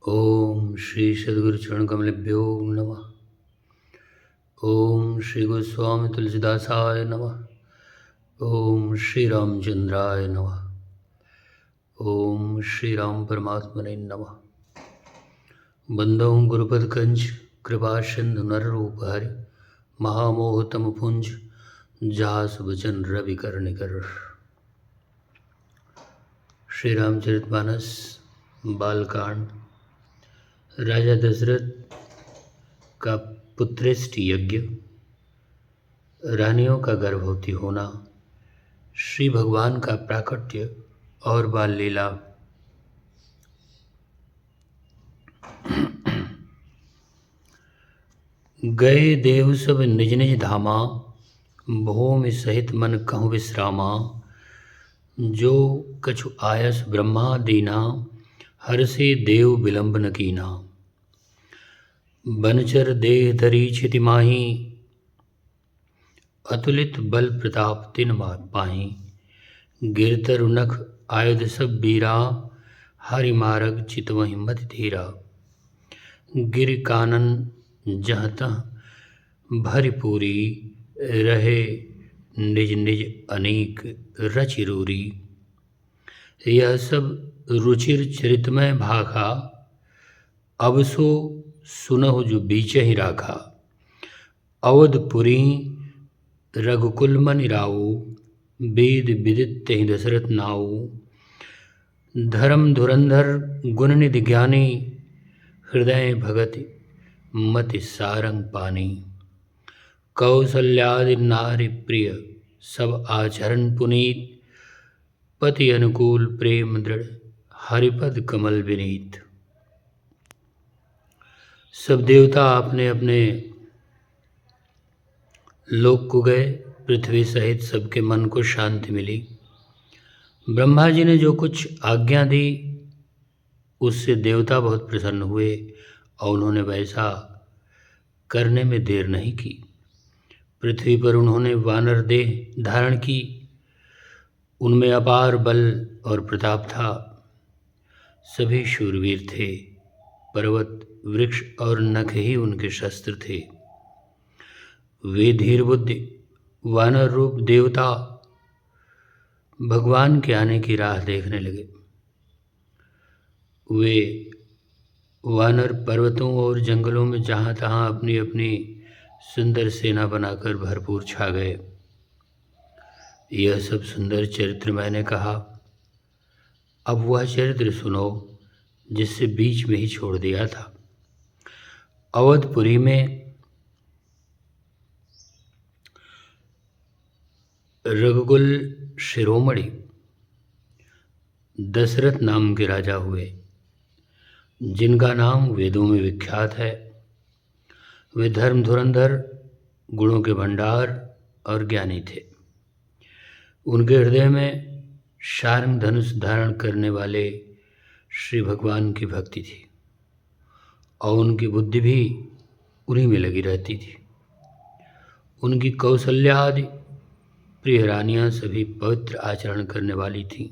ओम श्री सद्गुरु चरण कमलेभ्यो नमः। ओम श्री गोस्वामी तुलसीदासाय नमः। ओम श्री रामचंद्राय नमः। ओम श्री राम परमात्मने नमः। बंदौ गुरुपद कंज कृपा सिंधु नर रूप हरि महामोह तम पुंज जास वचन रवि कर निकर। श्री रामचरितमानस बालकांड। राजा दशरथ का पुत्रेष्ट यज्ञ, रानियों का गर्भवती होना, श्री भगवान का प्राकट्य और बाल लीला। गए देव सब निज निज धामा, भूमि सहित मन कहूँ विश्रामा। जो कछु आयस ब्रह्मा दीना, हर से देव विलंब न कीना। बनचर देह धरी क्षिति माही, अतुलित बल प्रताप तिन पाही। गिरतर उनख आयुध सब बीरा, हरि मारग चितवहि मति धीरा। गिर कानन जहाँ तह भरिपूरी, रहे निज निज अनेक रचिरूरी। यह सब रुचिर चरितमय भाखा, अब सो सुनहु जो बीच ही राखा। अवधपुरी रघुकुल मनि राऊ, वेद विदित तेहि दशरथ नाऊ। धर्म धुरंधर गुण निधि ज्ञानी, हृदय भगति मति सारंग पानी। कौसल्यादि नारी प्रिय, सब आचरण पुनीत। पति अनुकूल प्रेम दृढ़, हरिपद कमल विनीत। सब देवता अपने अपने लोक को गए, पृथ्वी सहित सबके मन को शांति मिली। ब्रह्मा जी ने जो कुछ आज्ञा दी, उससे देवता बहुत प्रसन्न हुए और उन्होंने वैसा करने में देर नहीं की। पृथ्वी पर उन्होंने वानर देह धारण की। उनमें अपार बल और प्रताप था। सभी शूरवीर थे। पर्वत वृक्ष और नख ही उनके शस्त्र थे। वे धीर बुद्धि वानर रूप देवता भगवान के आने की राह देखने लगे। वे वानर पर्वतों और जंगलों में जहाँ तहाँ अपनी अपनी सुंदर सेना बनाकर भरपूर छा गए। यह सब सुंदर चरित्र मैंने कहा। अब वह चरित्र सुनो जिससे बीच में ही छोड़ दिया था। अवधपुरी में रघुकुल शिरोमणि दशरथ नाम के राजा हुए, जिनका नाम वेदों में विख्यात है। वे धर्म धुरंधर, गुणों के भंडार और ज्ञानी थे। उनके हृदय में शार्ंग धनुष धारण करने वाले श्री भगवान की भक्ति थी और उनकी बुद्धि भी उन्हीं में लगी रहती थी। उनकी कौशल्या आदि प्रिय रानियां सभी पवित्र आचरण करने वाली थीं।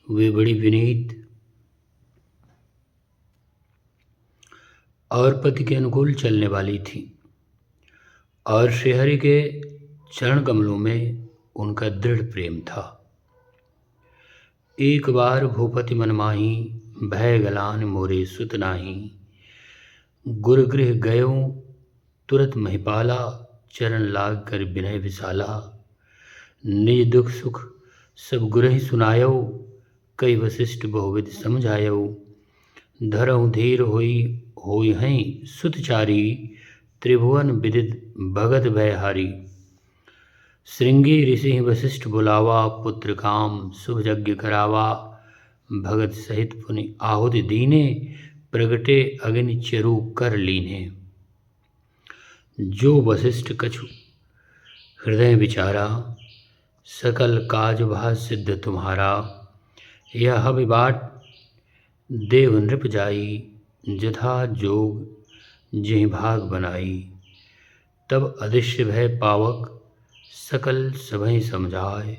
वे बड़ी विनीत और पति के अनुकूल चलने वाली थीं और श्रीहरि के चरण कमलों में उनका दृढ़ प्रेम था। एक बार भूपति मन माही, भय गलान मोरे सुत नाही। गुरुगृह गयो तुरत महिपाला, चरण लाग कर विनय विशाला। निज दुख सुख सब गुरहि सुनायो, कई वशिष्ठ बहुविध समझायो। धरहु धीर होई हैं सुतचारी, त्रिभुवन विदित भगत भयहारी। श्रृंगी ऋषि वशिष्ठ बुलावा, पुत्र काम शुभ यज्ञ करावा। भगत सहित पुनि आहुति दीने, प्रगटे अग्नि चरु कर लीने। जो वशिष्ठ कछु हृदय विचारा, सकल काज भा सिद्ध तुम्हारा। यह हवि बाट देव नृप जाई, जथा जोग जिहि भाग बनाई। तब अदृश्य भय पावक, सकल सभै समझाए।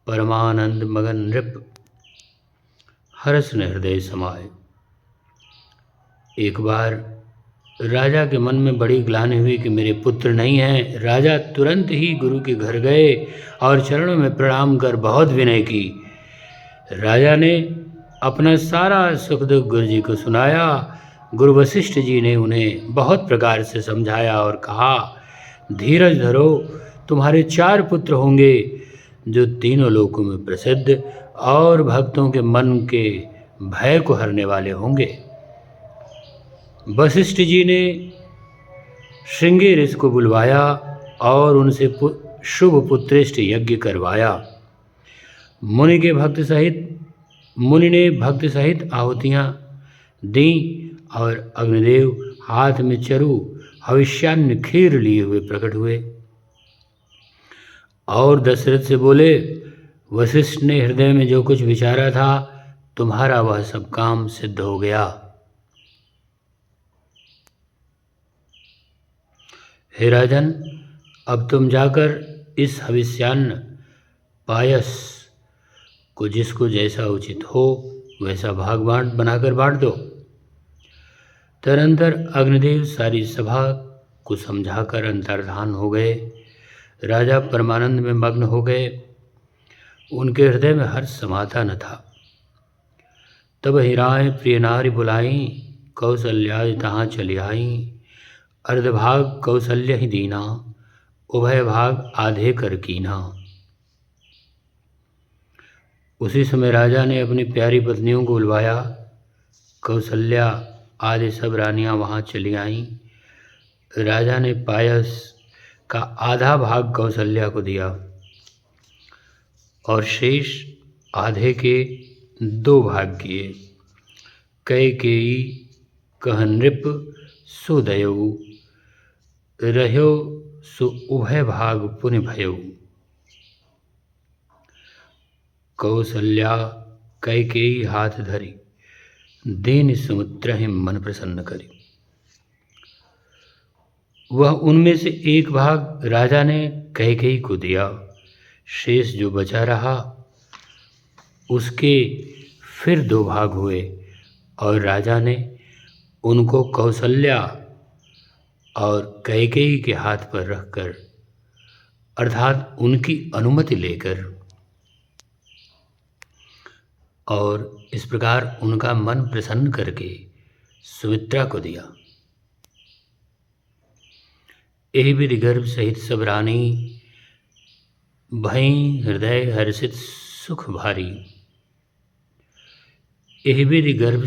परमानंद मगन नृप, हर्ष न हृदय समाए। एक बार राजा के मन में बड़ी ग्लानि हुई कि मेरे पुत्र नहीं हैं। राजा तुरंत ही गुरु के घर गए और चरणों में प्रणाम कर बहुत विनय की। राजा ने अपना सारा सुख दुख गुरु जी को सुनाया। गुरु वशिष्ठ जी ने उन्हें बहुत प्रकार से समझाया और कहा, धीरज धरो, तुम्हारे 4 पुत्र होंगे जो तीनों लोकों में प्रसिद्ध और भक्तों के मन के भय को हरने वाले होंगे। वशिष्ठ जी ने श्रृंगी ऋषि को बुलवाया और उनसे शुभ पुत्रेष्ट यज्ञ करवाया। मुनि ने भक्त सहित आहुतियाँ दी और अग्निदेव हाथ में चरु हविष्यान्न खीर लिए हुए प्रकट हुए और दशरथ से बोले, वशिष्ठ ने हृदय में जो कुछ विचारा था, तुम्हारा वह सब काम सिद्ध हो गया। हे राजन, अब तुम जाकर इस हविष्यान्न पायस को जिसको जैसा उचित हो वैसा भाग बनाकर बांट दो। तदनंतर अग्निदेव सारी सभा को समझाकर अंतर्धान हो गए। राजा परमानंद में मग्न हो गए। उनके हृदय में हर्ष समाता न था। तब हिराएं प्रिय नारी बुलाई, कौशल्या तहाँ चली आई। अर्धभाग कौशल्य ही दीना, उभय भाग आधे कर कीना। उसी समय राजा ने अपनी प्यारी पत्नियों को बुलवाया। कौशल्या आदि सब रानियां वहाँ चली आईं। राजा ने पायस का आधा भाग कौशल्या को दिया और शेष आधे के 2 भाग किए। कैकेयी कह नृप सुदयऊ, रह्यो सु उभय भाग पुनि भयऊ। कौशल्या कैकेयी हाथ धरी, दीन समुद्र ही मन प्रसन्न करी। वह उनमें से 1 भाग राजा ने कैकेयी को दिया। शेष जो बचा रहा उसके फिर 2 भाग हुए और राजा ने उनको कौशल्या और कैकेयी के हाथ पर रखकर, अर्थात उनकी अनुमति लेकर, और इस प्रकार उनका मन प्रसन्न करके सुमित्रा को दिया। यही विधि गर्भ सहित सब रानी भई हृदय हर्षित सुख भारी। यही विधि गर्भ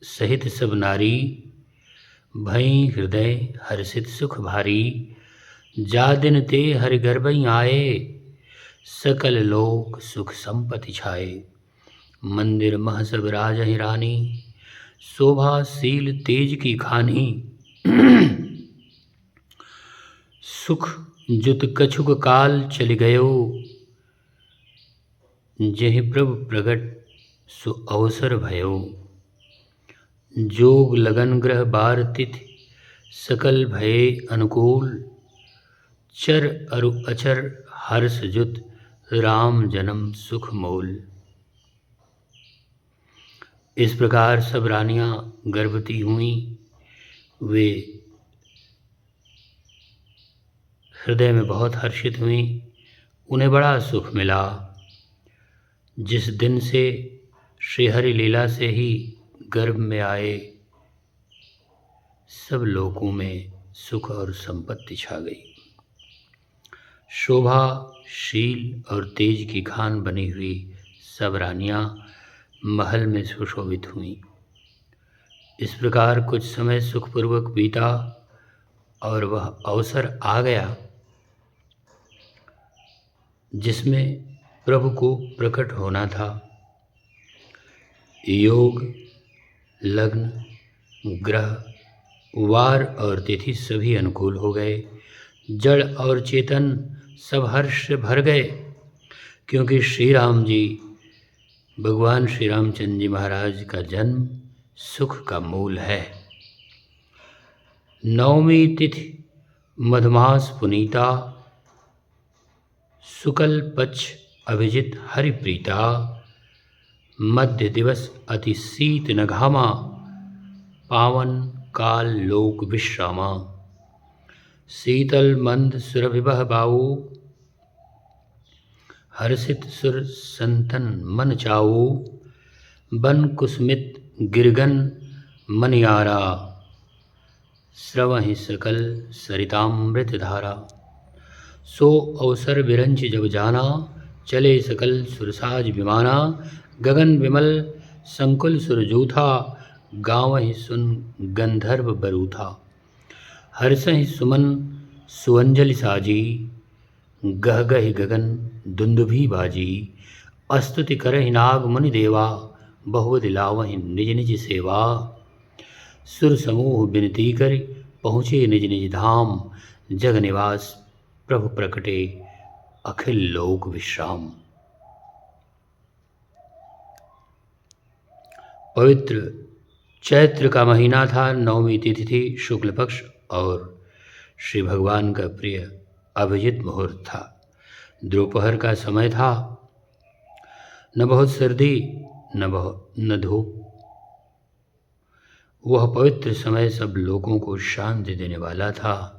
सहित सब नारी भई हृदय हर्षित सुख भारी। जा दिन ते हरि गर्भई आए, सकल लोक सुख संपत्ति छाए। मंदिर मह सब राजहि रानी, शोभाशील तेज की खानी। सुख जुत कछुक काल चलि गयो, जेहि प्रभु प्रगट सु अवसर भयो। जोग लगन ग्रह बार तिथि, सकल भये अनुकूल। चर अरु अचर हर्ष जुत, राम जन्म सुख मूल। इस प्रकार सब रानियां गर्भवती हुईं। वे हृदय में बहुत हर्षित हुईं। उन्हें बड़ा सुख मिला। जिस दिन से श्रीहरि लीला से ही गर्भ में आए, सब लोकों में सुख और संपत्ति छा गई। शोभा शील और तेज की खान बनी हुई सब रानियां महल में सुशोभित हुईं। इस प्रकार कुछ समय सुखपूर्वक बीता और वह अवसर आ गया जिसमें प्रभु को प्रकट होना था। योग, लग्न, ग्रह, वार और तिथि सभी अनुकूल हो गए। जड़ और चेतन सब हर्ष से भर गए, क्योंकि श्री राम जी, भगवान श्री रामचंद्र जी महाराज का जन्म सुख का मूल है। नवमी तिथि मधमास पुनीता, शुक्ल पक्ष अभिजित हरिप्रीता। मध्य दिवस अति शीत न घामा, पावन काल लोक विश्रामा। शीतल मंद सुरभिबह बाऊ, हर्षित सुर संतन मन चाऊ। बन कुसुमित गिरगन मनियारा, स्रवहि सकल सरितामृत धारा। सो अवसर विरंच जब जाना, चले सकल सुरसाज विमाना। गगन विमल संकुल सुरजूथा, गावहि सुन गंधर्व बरूथा। हर्षहि सुमन सुअंजलि साजी, गह गहि गगन दुंदुभि बाजी। स्तुति करहि नाग मुनि देवा, बहुवद लावहि निज निज सेवा। सुर समूह विनती करि, पहुँचे निज निज धाम। जग निवास प्रभु प्रकटे, अखिल लोक विश्राम। पवित्र चैत्र का महीना था, नवमी तिथि थी, शुक्ल पक्ष, और श्री भगवान का प्रिय अभिजित मुहूर्त था। दोपहर का समय था, न बहुत सर्दी न धूप। वह पवित्र समय सब लोगों को शांति देने वाला था।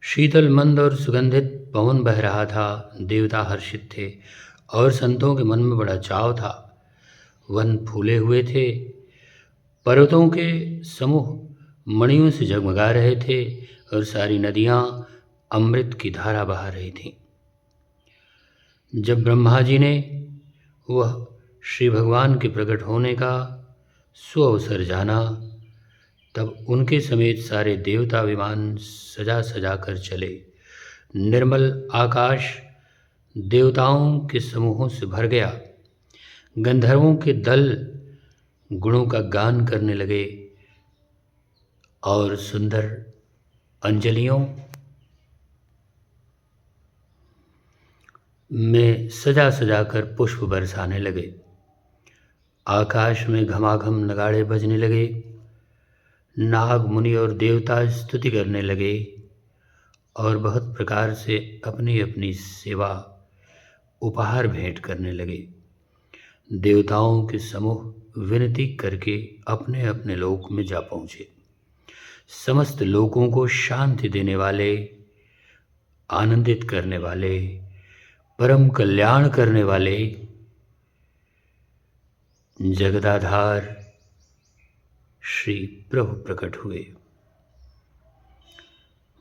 शीतल मंद और सुगंधित पवन बह रहा था। देवता हर्षित थे और संतों के मन में बड़ा चाव था। वन फूले हुए थे, पर्वतों के समूह मणियों से जगमगा रहे थे और सारी नदियाँ अमृत की धारा बहा रही थीं। जब ब्रह्मा जी ने वह श्री भगवान के प्रकट होने का सुअवसर जाना, तब उनके समेत सारे देवता विमान सजा सजा कर चले। निर्मल आकाश देवताओं के समूहों से भर गया। गंधर्वों के दल गुणों का गान करने लगे और सुंदर अंजलियों में सजा सजा कर पुष्प बरसाने लगे। आकाश में घमाघम नगाड़े बजने लगे। नाग मुनि और देवता स्तुति करने लगे और बहुत प्रकार से अपनी अपनी सेवा उपहार भेंट करने लगे। देवताओं के समूह विनती करके अपने अपने लोक में जा पहुँचे। समस्त लोकों को शांति देने वाले, आनंदित करने वाले, परम कल्याण करने वाले जगदाधार श्री प्रभु प्रकट हुए।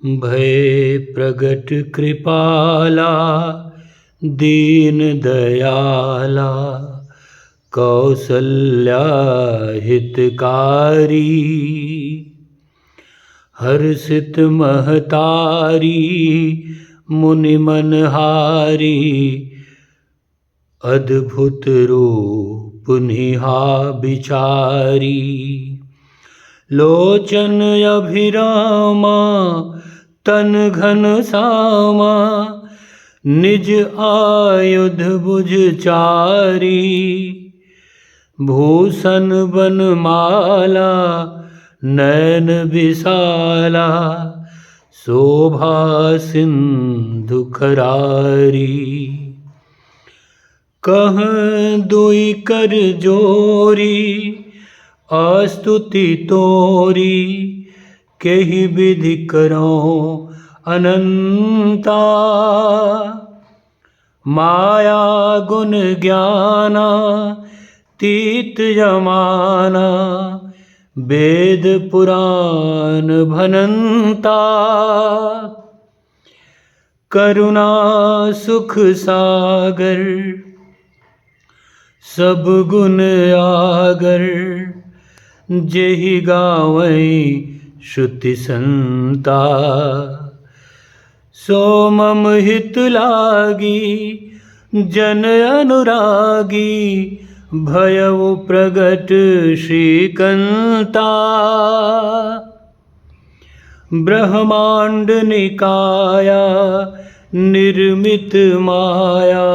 भय प्रगट कृपाला, दीन दयाला, कौसल्या हितकारी। हर्षित महतारी, मुनि मनहारी। अद्भुत रूप निहा बिचारी। लोचन अभिरामा, तन घन सामा। निज आयुध भुज चारी। भूषण बनमाला, नयन विशाला। शोभा सिंधु खरारी। कह दुई कर जोरी, अस्तुति तोरी। केहि विधि करो अनंता। माया गुण ज्ञाना, तीत जमाना। वेद पुराण भनंता। करुणा सुख सागर, सब गुण आगर। जेहि गावै श्रुति संता। सो मम हित लागी, जन अनुरागी। भयउ प्रगट श्रीकंता। ब्रह्मांड निकाया, निर्मित माया।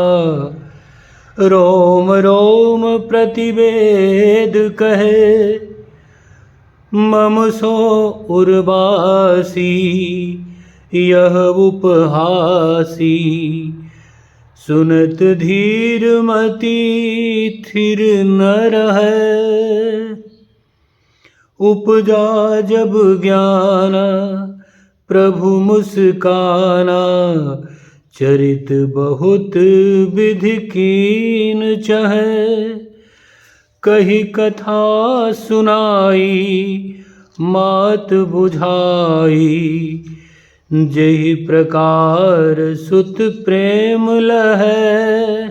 रोम रोम प्रतिवेद कहे। मम सो उर्वासी, यह उपहासी। सुनत धीर मति थिर न रहे। उपजा जब ज्ञान प्रभु मुस्काना, चरित बहुत विधि कीन चहे। कही कथा सुनाई मात बुझाई, जेहि प्रकार सुत प्रेम लहै।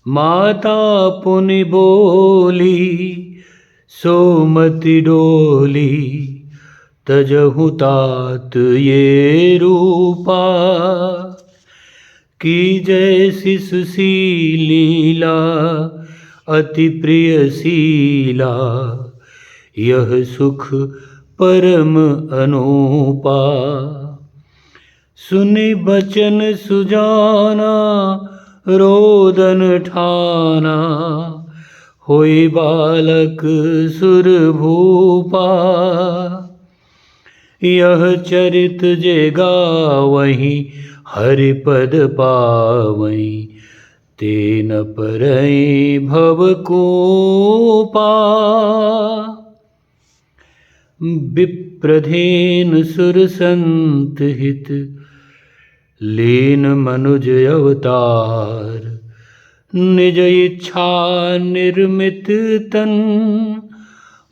माता पुनि बोली सोमति डोली, तजहु तात ये रूपा। की जैसी सुशीलीला अति प्रियशीला, यह सुख परम अनूपा। सुनि बचन सुजाना रोदन ठाना, होई बालक सुर भूपा। यह चरित जे गावहीं हरिपद पावहीं, तेन परई भवकूपा। विप्रधेन सुर संत हित, लीन मनुज अवतार। निज इच्छा निर्मित तन,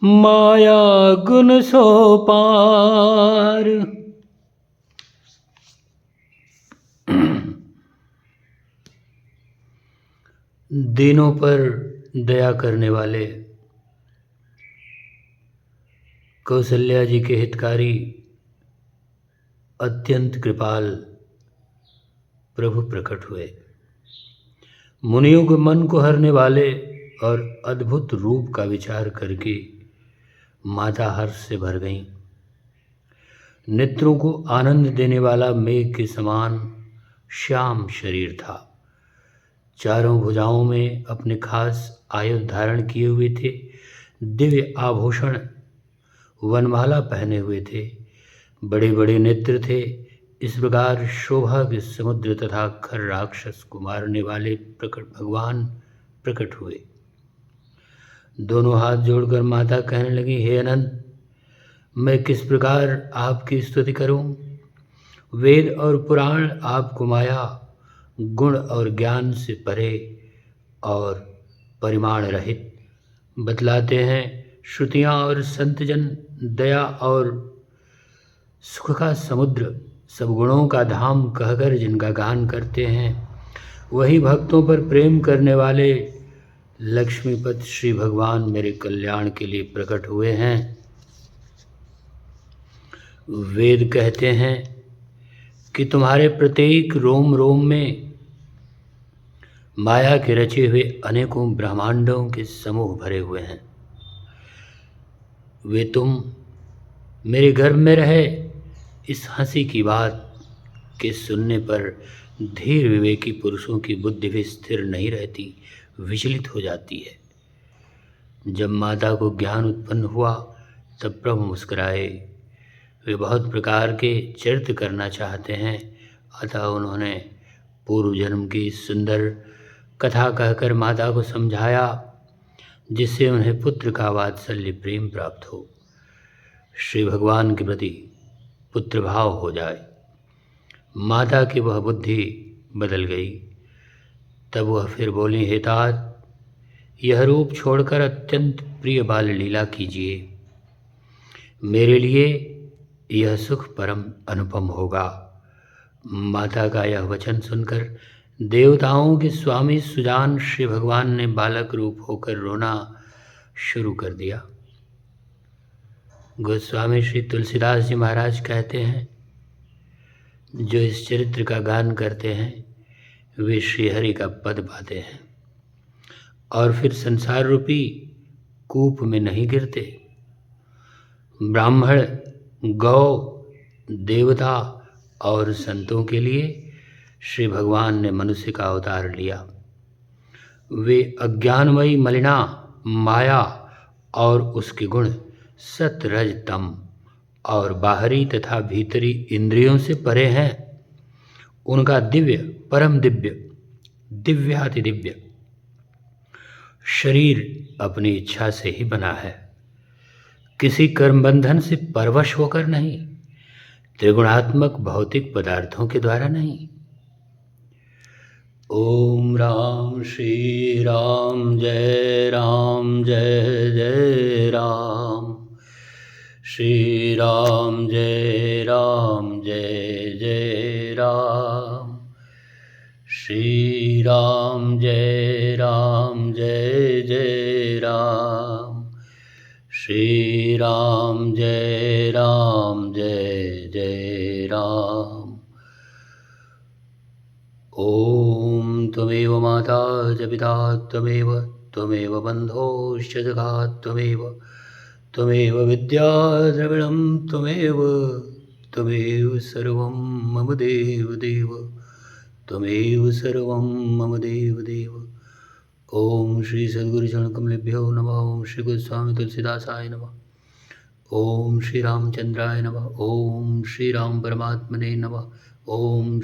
माया गुण सो पार। दीनों पर दया करने वाले कौशल्या जी के हितकारी अत्यंत कृपाल प्रभु प्रकट हुए। मुनियों के मन को हरने वाले और अद्भुत रूप का विचार करके माता हर्ष से भर गईं। नेत्रों को आनंद देने वाला मेघ के समान श्याम शरीर था। चारों भुजाओं में अपने खास आयुध धारण किए हुए थे। दिव्य आभूषण वनमाला पहने हुए थे। बड़े बड़े नेत्र थे। इस प्रकार शोभा के समुद्र तथा खर राक्षस को मारने वाले भगवान प्रकट हुए। दोनों हाथ जोड़कर माता कहने लगी, हे अनंत, मैं किस प्रकार आपकी स्तुति करूं? वेद और पुराण आपको माया, गुण और ज्ञान से परे और परिमाण रहित बतलाते हैं। श्रुतियाँ और संतजन दया और सुख का समुद्र, सब गुणों का धाम कहकर जिनका गान करते हैं, वही भक्तों पर प्रेम करने वाले लक्ष्मीपति श्री भगवान मेरे कल्याण के लिए प्रकट हुए हैं। वेद कहते हैं कि तुम्हारे प्रत्येक रोम रोम में माया के रचे हुए अनेकों ब्रह्मांडों के समूह भरे हुए हैं। वे तुम मेरे गर्भ में रहे। इस हंसी की बात के सुनने पर धीर विवेकी पुरुषों की बुद्धि भी स्थिर नहीं रहती, विचलित हो जाती है। जब माता को ज्ञान उत्पन्न हुआ तब प्रभु मुस्कुराए। वे बहुत प्रकार के चरित्र करना चाहते हैं, अतः उन्होंने पूर्व जन्म की सुंदर कथा कहकर माता को समझाया, जिससे उन्हें पुत्र का वात्सल्य प्रेम प्राप्त हो, श्री भगवान के प्रति पुत्र भाव हो जाए। माता की वह बुद्धि बदल गई। तब वह फिर बोली, हे तात, यह रूप छोड़कर अत्यंत प्रिय बाल लीला कीजिए। मेरे लिए यह सुख परम अनुपम होगा। माता का यह वचन सुनकर देवताओं के स्वामी सुजान श्री भगवान ने बालक रूप होकर रोना शुरू कर दिया। गोस्वामी श्री तुलसीदास जी महाराज कहते हैं, जो इस चरित्र का गान करते हैं वे श्रीहरि का पद पाते हैं और फिर संसार रूपी कूप में नहीं गिरते। ब्राह्मण, गौ, देवता और संतों के लिए श्री भगवान ने मनुष्य का अवतार लिया। वे अज्ञानमयी मलिना माया और उसके गुण सत रज तम और बाहरी तथा भीतरी इंद्रियों से परे हैं। उनका दिव्य, परम दिव्य, दिव्याति दिव्य शरीर अपनी इच्छा से ही बना है, किसी कर्म बंधन से परवश होकर नहीं, त्रिगुणात्मक भौतिक पदार्थों के द्वारा नहीं। ओम राम श्री राम जय जय राम, श्री राम जय जय राम, श्री राम जय जय राम, श्री राम जय जय राम। ओम त्वमेव माता च पिता त्वमेव बन्धोश्च सखा त्वमेव विद्या द्रविणं त्वमेव सर्वं मम देव त्वमेव सर्वं मम देव। ओम श्री सद्गुरु चरण कमलेभ्यो नमः। ओम श्री गोस्वामी तुलसीदासाय नमः। ओम श्री रामचंद्राय नमः। ओम श्री राम परमात्मने नमः। ओम श्री